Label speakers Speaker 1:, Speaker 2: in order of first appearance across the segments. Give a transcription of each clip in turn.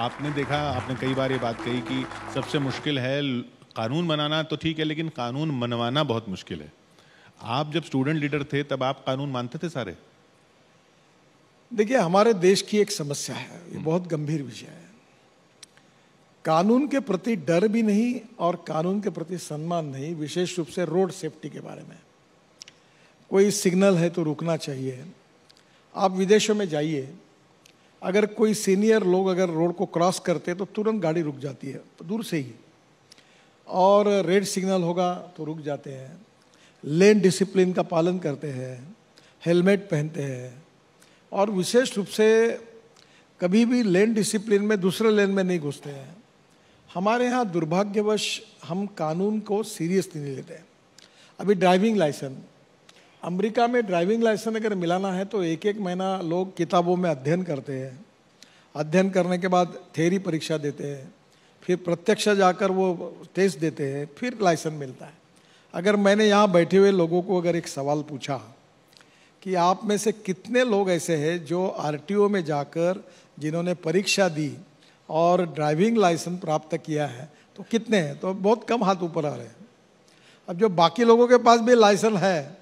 Speaker 1: आपने देखा, आपने कई बार ये बात कही कि सबसे मुश्किल है कानून बनाना तो ठीक है, लेकिन कानून मनवाना बहुत मुश्किल है। आप जब स्टूडेंट लीडर थे तब आप कानून मानते थे सारे?
Speaker 2: देखिए, हमारे देश की एक समस्या है, ये बहुत गंभीर विषय है। कानून के प्रति डर भी नहीं और कानून के प्रति सम्मान नहीं, विशेष रूप से रोड सेफ्टी के बारे में। कोई सिग्नल है तो रुकना चाहिए। आप विदेशों में जाइए, अगर कोई सीनियर लोग अगर रोड को क्रॉस करते तो तुरंत गाड़ी रुक जाती है, दूर से ही, और रेड सिग्नल होगा तो रुक जाते हैं, लेन डिसिप्लिन का पालन करते हैं, हेलमेट पहनते हैं, और विशेष रूप से कभी भी लेन डिसिप्लिन में दूसरे लेन में नहीं घुसते हैं। हमारे यहाँ दुर्भाग्यवश हम कानून को सीरियसली नहीं लेते। अभी ड्राइविंग लाइसेंस, अमेरिका में ड्राइविंग लाइसेंस अगर मिलाना है तो एक एक महीना लोग किताबों में अध्ययन करते हैं, अध्ययन करने के बाद थ्योरी परीक्षा देते हैं, फिर प्रत्यक्ष जाकर वो टेस्ट देते हैं, फिर लाइसेंस मिलता है। अगर मैंने यहाँ बैठे हुए लोगों को अगर एक सवाल पूछा कि आप में से कितने लोग ऐसे हैं जो आरटीओ में जाकर जिन्होंने परीक्षा दी और ड्राइविंग लाइसेंस प्राप्त किया है, तो कितने हैं? तो बहुत कम हाथ ऊपर आ रहे हैं। अब जो बाकी लोगों के पास भी लाइसेंस है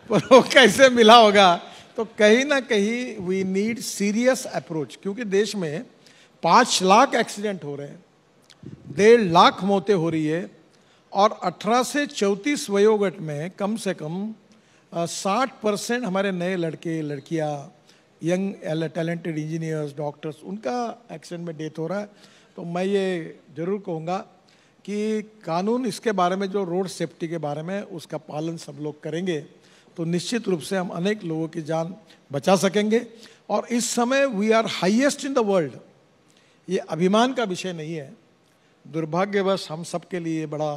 Speaker 2: पर वो कैसे मिला होगा? तो कहीं ना कहीं वी नीड सीरियस अप्रोच, क्योंकि देश में 5 लाख एक्सीडेंट हो रहे हैं, 1.5 लाख मौतें हो रही है, और 18 से 34 वयोगट में कम से कम 60% हमारे नए लड़के लड़कियां, यंग टैलेंटेड इंजीनियर्स, डॉक्टर्स, उनका एक्सीडेंट में डेथ हो रहा है। तो मैं ये जरूर कहूँगा कि कानून इसके बारे में, जो रोड सेफ्टी के बारे में, उसका पालन सब लोग करेंगे तो निश्चित रूप से हम अनेक लोगों की जान बचा सकेंगे। और इस समय we are highest in the world. ये अभिमान का विषय नहीं है, दुर्भाग्यवश हम सब के लिए बड़ा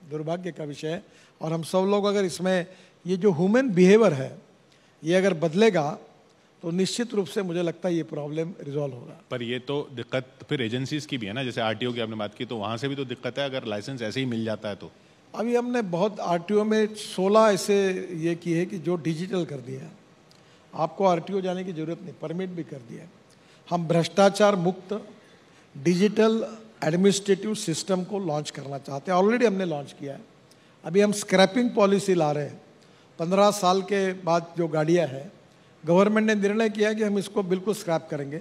Speaker 2: दुर्भाग्य का विषय है। और हम सब लोग अगर इसमें ये जो ह्यूमन बिहेवियर है ये अगर बदलेगा तो निश्चित रूप से मुझे लगता है ये प्रॉब्लम रिजॉल्व होगा।
Speaker 1: पर ये तो दिक्कत फिर एजेंसीज की भी है ना, जैसे आरटीओ की आपने बात की, तो वहाँ से भी तो दिक्कत है अगर लाइसेंस ऐसे ही मिल जाता है तो।
Speaker 2: अभी हमने बहुत आरटीओ में 16 ऐसे ये किए हैं कि जो डिजिटल कर दिया, आपको आरटीओ जाने की जरूरत नहीं, परमिट भी कर दिया। हम भ्रष्टाचार मुक्त डिजिटल एडमिनिस्ट्रेटिव सिस्टम को लॉन्च करना चाहते हैं, ऑलरेडी हमने लॉन्च किया है। अभी हम स्क्रैपिंग पॉलिसी ला रहे हैं। 15 साल के बाद जो गाड़ियाँ हैं, गवर्नमेंट ने निर्णय किया कि हम इसको बिल्कुल स्क्रैप करेंगे।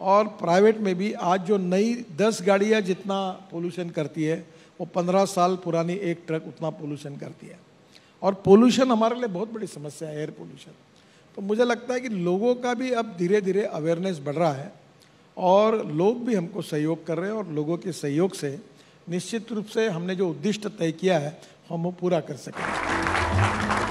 Speaker 2: और प्राइवेट में भी आज जो नई 10 गाड़ियाँ जितना पोल्यूशन करती है, वो 15 साल पुरानी एक ट्रक उतना पोल्यूशन करती है। और पोल्यूशन हमारे लिए बहुत बड़ी समस्या है, एयर पोल्यूशन। तो मुझे लगता है कि लोगों का भी अब धीरे धीरे अवेयरनेस बढ़ रहा है और लोग भी हमको सहयोग कर रहे हैं, और लोगों के सहयोग से निश्चित रूप से हमने जो उद्दिष्ट तय किया है हम वो पूरा कर सकेंगे।